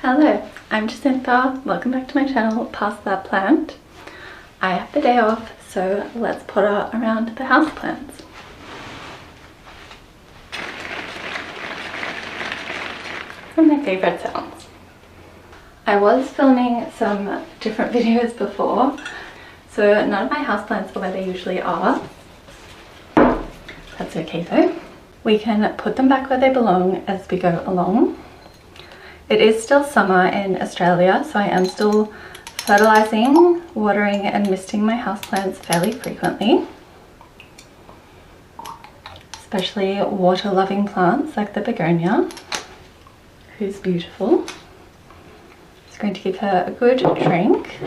Hello, I'm Jacinta. Welcome back to my channel, Past That Plant. I have the day off, so let's potter around the houseplants. One of my favourite sounds. I was filming some different videos before, so none of my houseplants are where they usually are. That's okay though. We can put them back where they belong as we go along. It is still summer in Australia, so I am still fertilising, watering and misting my houseplants fairly frequently. Especially water-loving plants like the Begonia, who's beautiful. Just going to give her a good drink.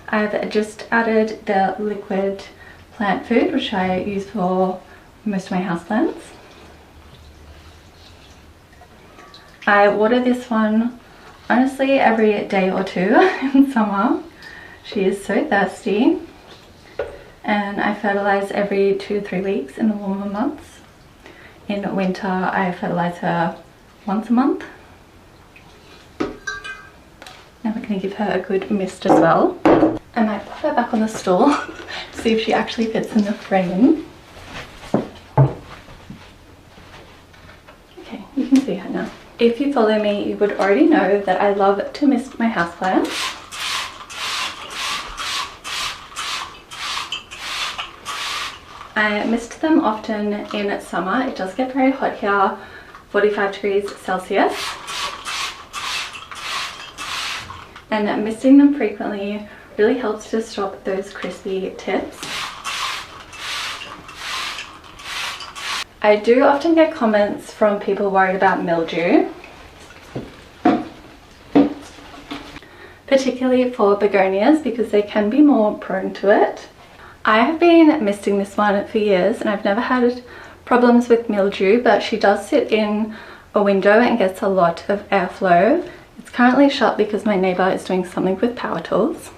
I've just added the liquid plant food, which I use for most of my houseplants. I water this one honestly every day or two in summer. She is so thirsty. And I fertilise every 2 to 3 weeks in the warmer months. In winter I fertilise her once a month. Now we're going to give her a good mist as well. I might put her back on the stool to see if she actually fits in the frame. Okay, you can see her now. If you follow me, you would already know that I love to mist my houseplants. I mist them often in summer. It does get very hot here, 45 degrees Celsius. And misting them frequently really helps to stop those crispy tips. I do often get comments from people worried about mildew, particularly for begonias because they can be more prone to it. I have been misting this one for years and I've never had problems with mildew, but she does sit in a window and gets a lot of airflow. It's currently shut because my neighbour is doing something with power tools.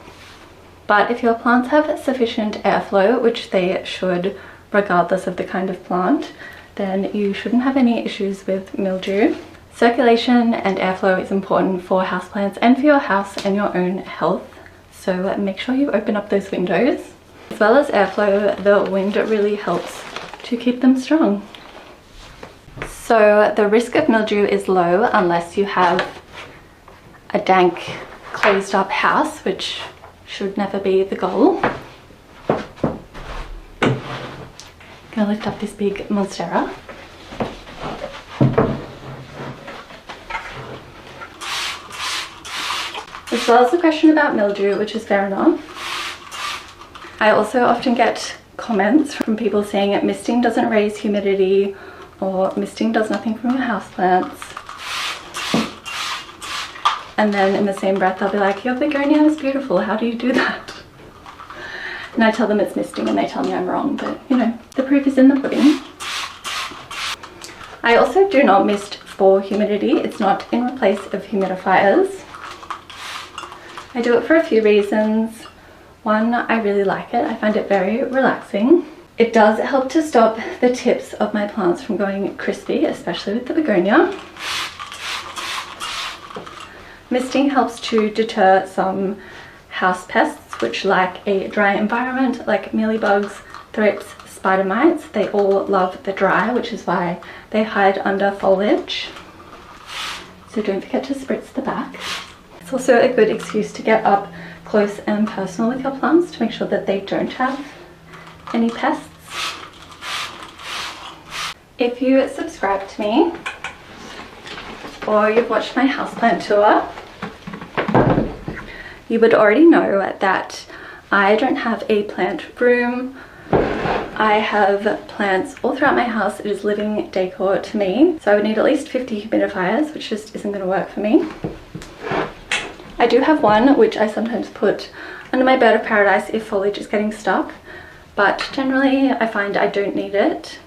But if your plants have sufficient airflow, which they should regardless of the kind of plant, then you shouldn't have any issues with mildew. Circulation and airflow is important for houseplants and for your house and your own health. So make sure you open up those windows. As well as airflow, the wind really helps to keep them strong. So the risk of mildew is low unless you have a dank, closed up house, which should never be the goal. Gonna lift up this big monstera. As well as the question about mildew, which is fair enough. I also often get comments from people saying that misting doesn't raise humidity or misting does nothing from your houseplants. And then in the same breath they'll be like, your begonia is beautiful, how do you do that? And I tell them it's misting and they tell me I'm wrong, but you know, the proof is in the pudding. I also do not mist for humidity. It's not in place of humidifiers. I do it for a few reasons. One, I really like it. I find it very relaxing. It does help to stop the tips of my plants from going crispy, especially with the begonia. Misting helps to deter some house pests which like a dry environment, like mealybugs, thrips, spider mites. They all love the dry, which is why they hide under foliage. So don't forget to spritz the back. It's also a good excuse to get up close and personal with your plants to make sure that they don't have any pests. If you subscribe to me or you've watched my houseplant tour, you would already know that I don't have a plant room. I have plants all throughout my house. It is living decor to me. So I would need at least 50 humidifiers, which just isn't going to work for me. I do have one, which I sometimes put under my bird of paradise if foliage is getting stuck. But generally, I find I don't need it.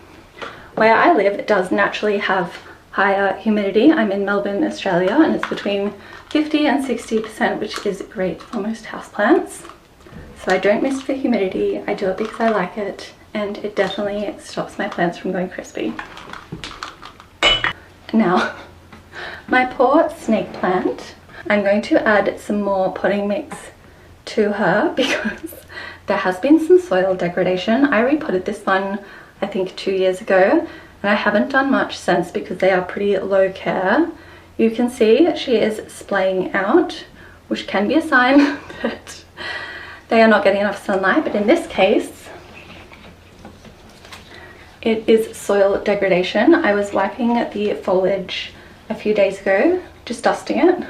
Where I live, it does naturally have higher humidity. I'm in Melbourne, Australia, and it's between 50 and 60%, which is great for most houseplants. So I don't mist for humidity. I do it because I like it, and it definitely stops my plants from going crispy. Now, My poor snake plant. I'm going to add some more potting mix to her because there has been some soil degradation. I repotted this one I think 2 years ago, and I haven't done much since because they are pretty low care. You can see she is splaying out, which can be a sign that they are not getting enough sunlight, but in this case it is soil degradation. I was wiping the foliage a few days ago, just dusting it,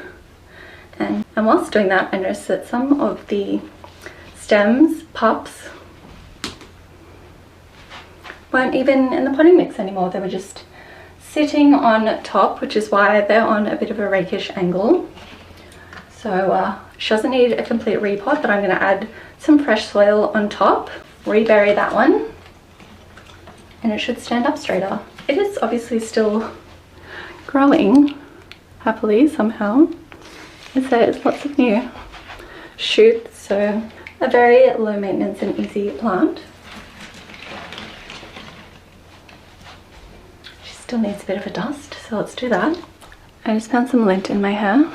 and whilst doing that I noticed that some of the stems, pups, weren't even in the potting mix anymore. They were just sitting on top, which is why they're on a bit of a rakish angle. So she doesn't need a complete repot, but I'm going to add some fresh soil on top, rebury that one, and it should stand up straighter. It is obviously still growing happily somehow. There's lots of new shoots, so a very low maintenance and easy plant. She still needs a bit of a dust, so let's do that. I just found some lint in my hair.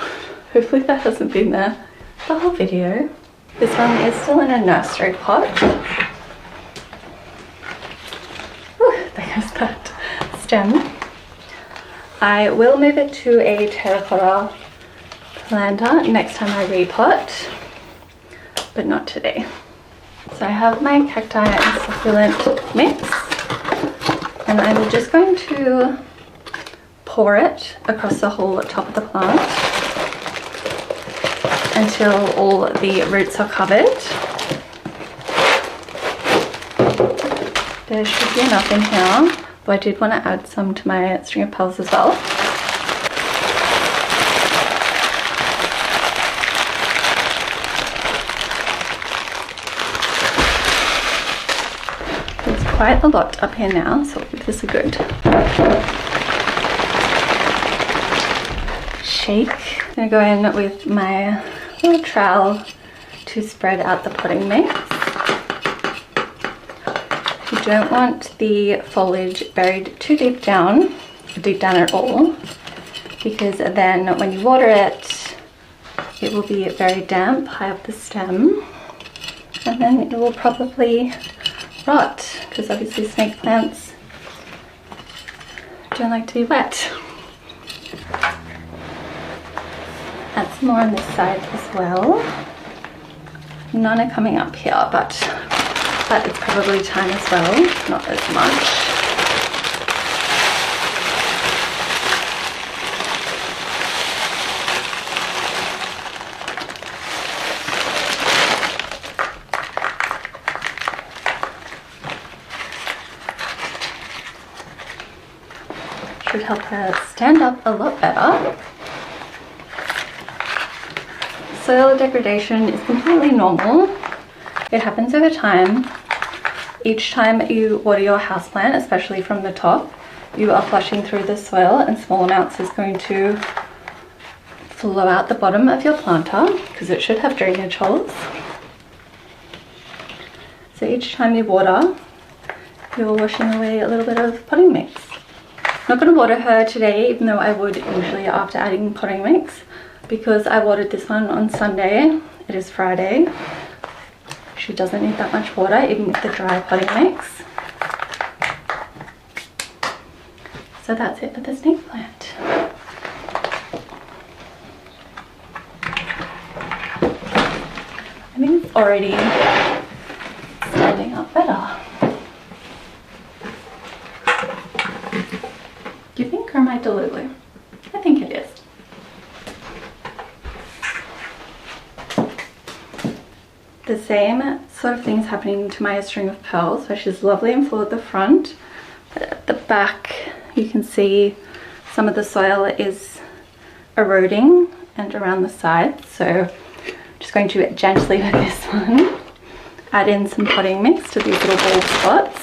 Hopefully that hasn't been there the whole video. This one is still in a nursery pot. Ooh, there goes that stem. I will move it to a terracotta planter next time I repot, but not today. So I have my cacti and succulent mix, and I'm just going to pour it across the whole top of the plant until all the roots are covered. There should be enough in here, but I did want to add some to my string of pearls as well. There's quite a lot up here now, so I'll give this a good shake. I'm going to go in with my little trowel to spread out the potting mix. You don't want the foliage buried too deep down at all, because then when you water it, it will be very damp high up the stem, and then it will probably rot, because obviously snake plants don't like to be wet. Add some more on this side as well. None are coming up here, but it's probably time as well, not as much. Should help her stand up a lot better. Soil degradation is completely normal. It happens over time. Each time you water your houseplant, especially from the top, you are flushing through the soil, and small amounts is going to flow out the bottom of your planter because it should have drainage holes. So each time you water, you're washing away a little bit of potting mix. I'm not going to water her today, even though I would usually after adding potting mix, because I watered this one on Sunday. It is Friday. She doesn't need that much water, even with the dry potting mix. So that's it for the snake plant. I think it's already standing up better. Do you think, or am I delulu? I think it is. The same sort of things happening to my string of pearls, where she's lovely and full at the front, but at the back you can see some of the soil is eroding and around the sides. So I'm just going to gently with this one add in some potting mix to these little bald spots.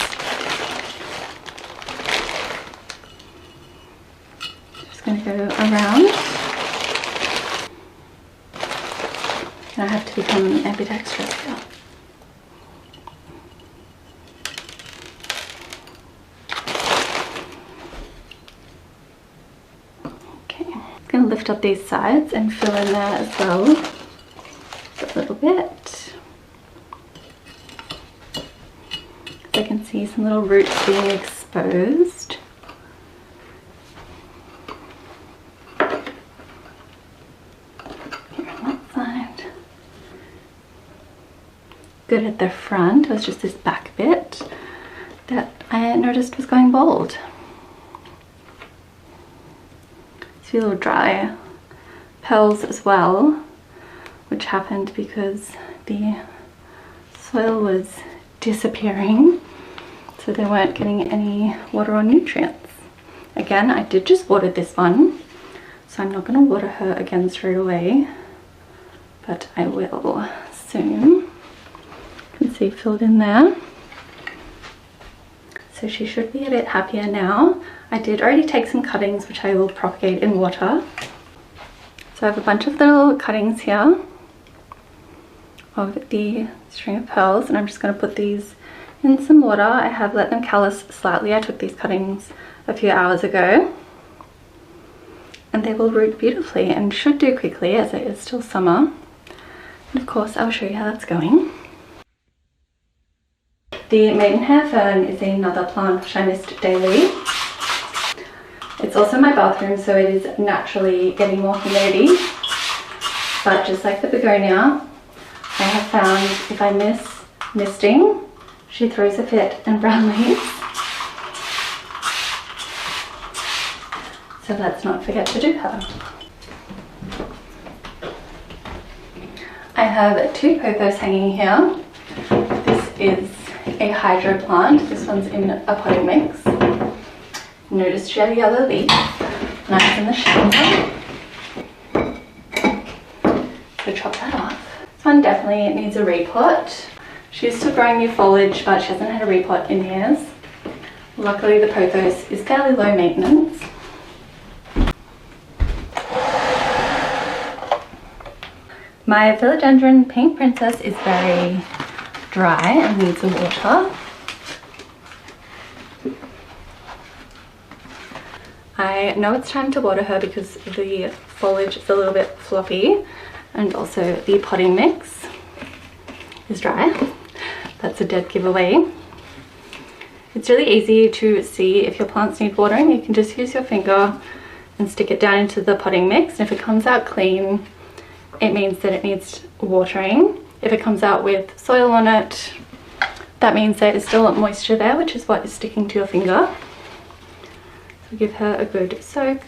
Just going to go around. And I have to become ambidextrous here. Okay, I'm going to lift up these sides and fill in there as well a little bit. I can see some little roots being exposed. Here on that side. Good at the front. It was just this back bit that I noticed was going bald. It's a little dry pearls as well, which happened because the soil was disappearing, so they weren't getting any water or nutrients. Again, I did just water this one, so I'm not going to water her again straight away, but I will soon. You can see filled in there. So she should be a bit happier now. I did already take some cuttings which I will propagate in water. So I have a bunch of little cuttings here of the string of pearls, and I'm just going to put these in some water. I have let them callus slightly. I took these cuttings a few hours ago, and they will root beautifully and should do quickly as it is still summer. And of course I'll show you how that's going. The maidenhair fern is another plant which I mist daily. It's also my bathroom, so it is naturally getting more humidity, but just like the begonia, I have found if I miss misting, she throws a fit and brown leaves. So let's not forget to do her. I have two pothos hanging here. This is a hydro plant. This one's in a potting mix. Noticed she had a yellow leaf and I was in the shower. So chop that off. This one definitely needs a repot. She's still growing new foliage, but she hasn't had a repot in years. Luckily the pothos is fairly low maintenance. My Philodendron Pink Princess is very dry and needs some water. I know it's time to water her because the foliage is a little bit floppy, and also the potting mix is dry. That's a dead giveaway. It's really easy to see if your plants need watering. You can just use your finger and stick it down into the potting mix, and if it comes out clean, it means that it needs watering. If it comes out with soil on it, that means there is still moisture there, which is what is sticking to your finger. So give her a good soak.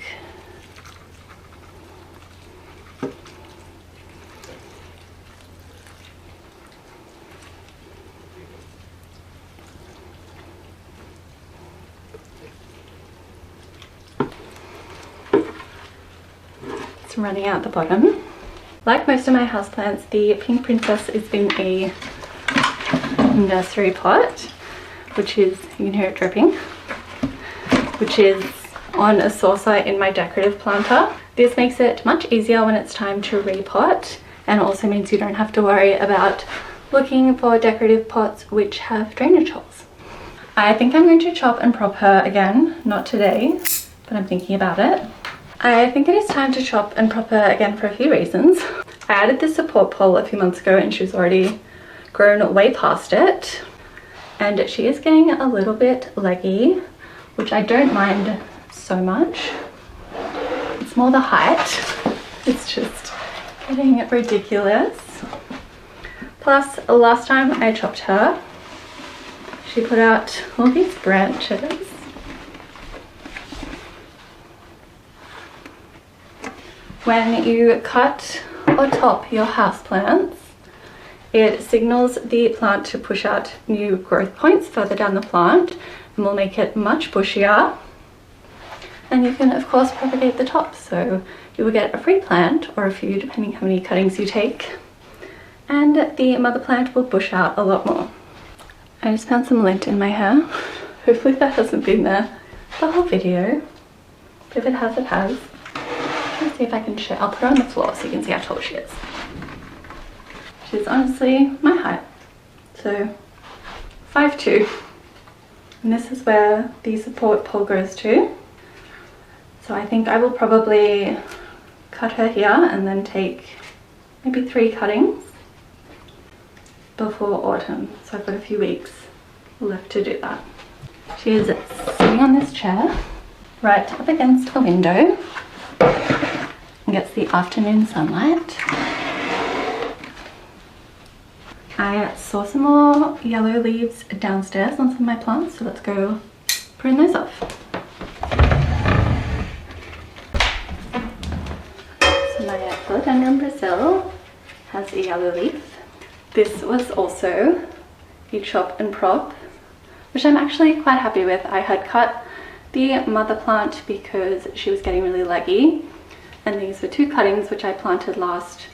It's running out the bottom. Like most of my houseplants, the Pink Princess is in a nursery pot, which is, you can hear it dripping, which is on a saucer in my decorative planter. This makes it much easier when it's time to repot, and also means you don't have to worry about looking for decorative pots which have drainage holes. I think I'm going to chop and prop her again, not today, but I'm thinking about it. I think it is time to chop and prop her again for a few reasons. I added this support pole a few months ago and she's already grown way past it. And she is getting a little bit leggy, which I don't mind so much. It's more the height. It's just getting ridiculous. Plus, last time I chopped her, she put out all these branches. When you cut or top your houseplants, it signals the plant to push out new growth points further down the plant and will make it much bushier. And you can of course propagate the top, so you will get a free plant or a few depending how many cuttings you take, and the mother plant will bush out a lot more. I just found some lint in my hair. Hopefully that hasn't been there the whole video, but if it has, it has. Let's see if I can show. I'll put her on the floor so you can see how tall she is. She's honestly my height, so 5'2", and this is where the support pole goes to. So I think I will probably cut her here and then take maybe 3 cuttings before autumn. So I've got a few weeks left to do that. She is sitting on this chair right up against a window and gets the afternoon sunlight. I saw some more yellow leaves downstairs on some of my plants, so let's go prune those off. So my Philodendron Brasil has a yellow leaf. This was also a chop and prop, which I'm actually quite happy with. I had cut the mother plant because she was getting really leggy, and these were 2 cuttings which I planted last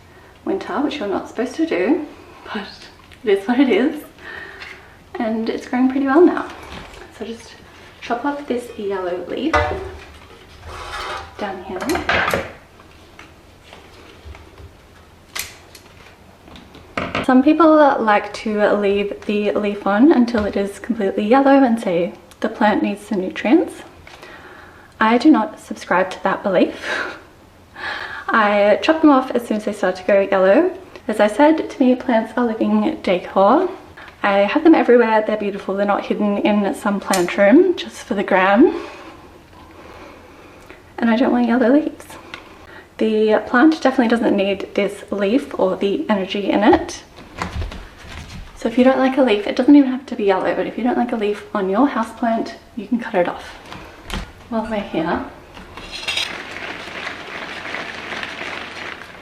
winter, which you're not supposed to do, but it is what it is, and it's growing pretty well now. So just chop off this yellow leaf down here. Some people like to leave the leaf on until it is completely yellow and say the plant needs some nutrients. I do not subscribe to that belief. I chop them off as soon as they start to go yellow. As I said, to me plants are living decor. I have them everywhere, they're beautiful, they're not hidden in some plant room just for the gram. And I don't want yellow leaves. The plant definitely doesn't need this leaf or the energy in it. So if you don't like a leaf, it doesn't even have to be yellow, but if you don't like a leaf on your houseplant, you can cut it off. While we're here,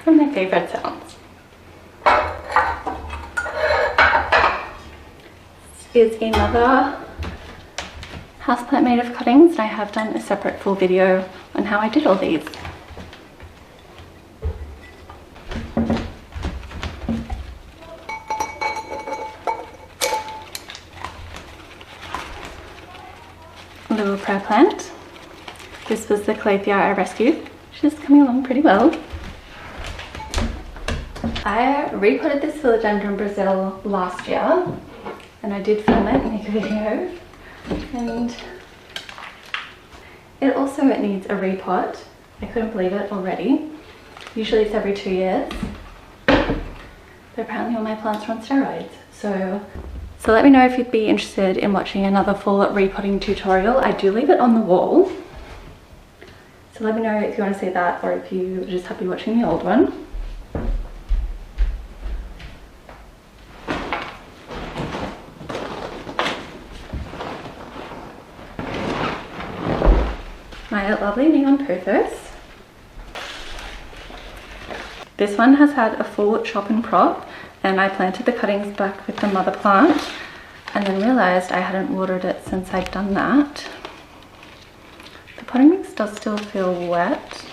one of my favourite sounds is another houseplant made of cuttings, and I have done a separate full video on how I did all these. A little prayer plant. This was the Calathea I rescued. She's coming along pretty well. I repotted this Philodendron Brasil last year, and I did film it and make a video, and it also needs a repot. I couldn't believe it already. Usually it's every 2 years, but apparently all my plants are on steroids. So let me know if you'd be interested in watching another full repotting tutorial. I do leave it on the wall, so let me know if you want to see that or if you're just happy watching the old one. My lovely neon pothos. This one has had a full chop and prop, and I planted the cuttings back with the mother plant and then realized I hadn't watered it since I'd done that. The potting mix does still feel wet,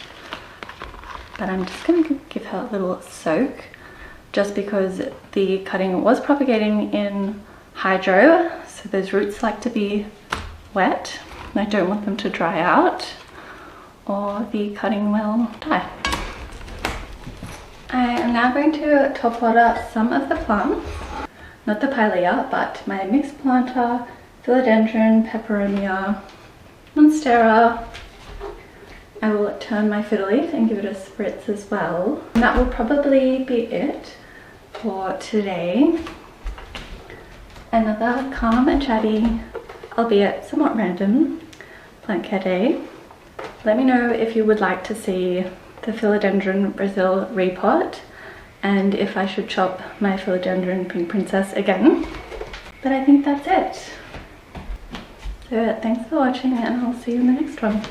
but I'm just going to give her a little soak just because the cutting was propagating in hydro, so those roots like to be wet. I don't want them to dry out or the cutting will die. I am now going to top water some of the plants, not the Pilea, but my mixed planter, Philodendron, Peperonia, Monstera. I will turn my fiddle leaf and give it a spritz as well. And that will probably be it for today. Another calm and chatty, albeit somewhat random, plant care day. Let me know if you would like to see the Philodendron Brasil repot and if I should chop my Philodendron Pink Princess again. But I think that's it. So thanks for watching, and I'll see you in the next one.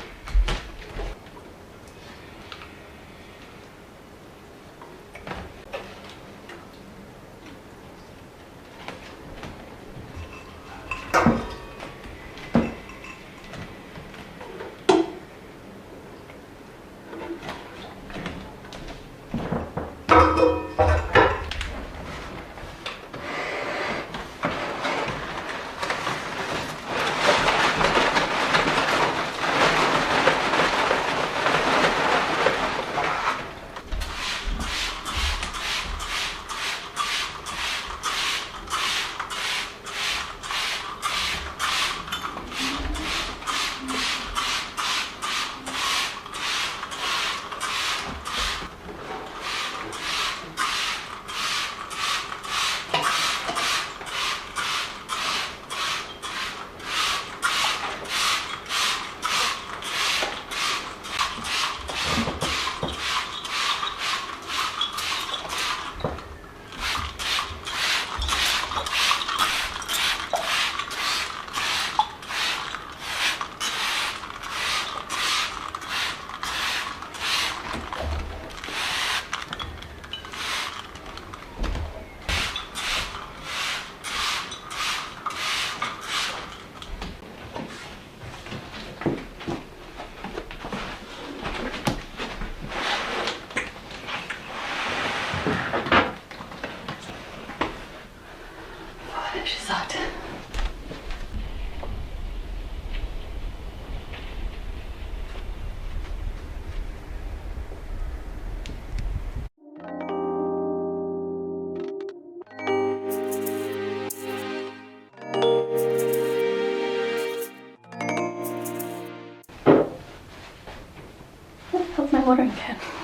Where's my watering can?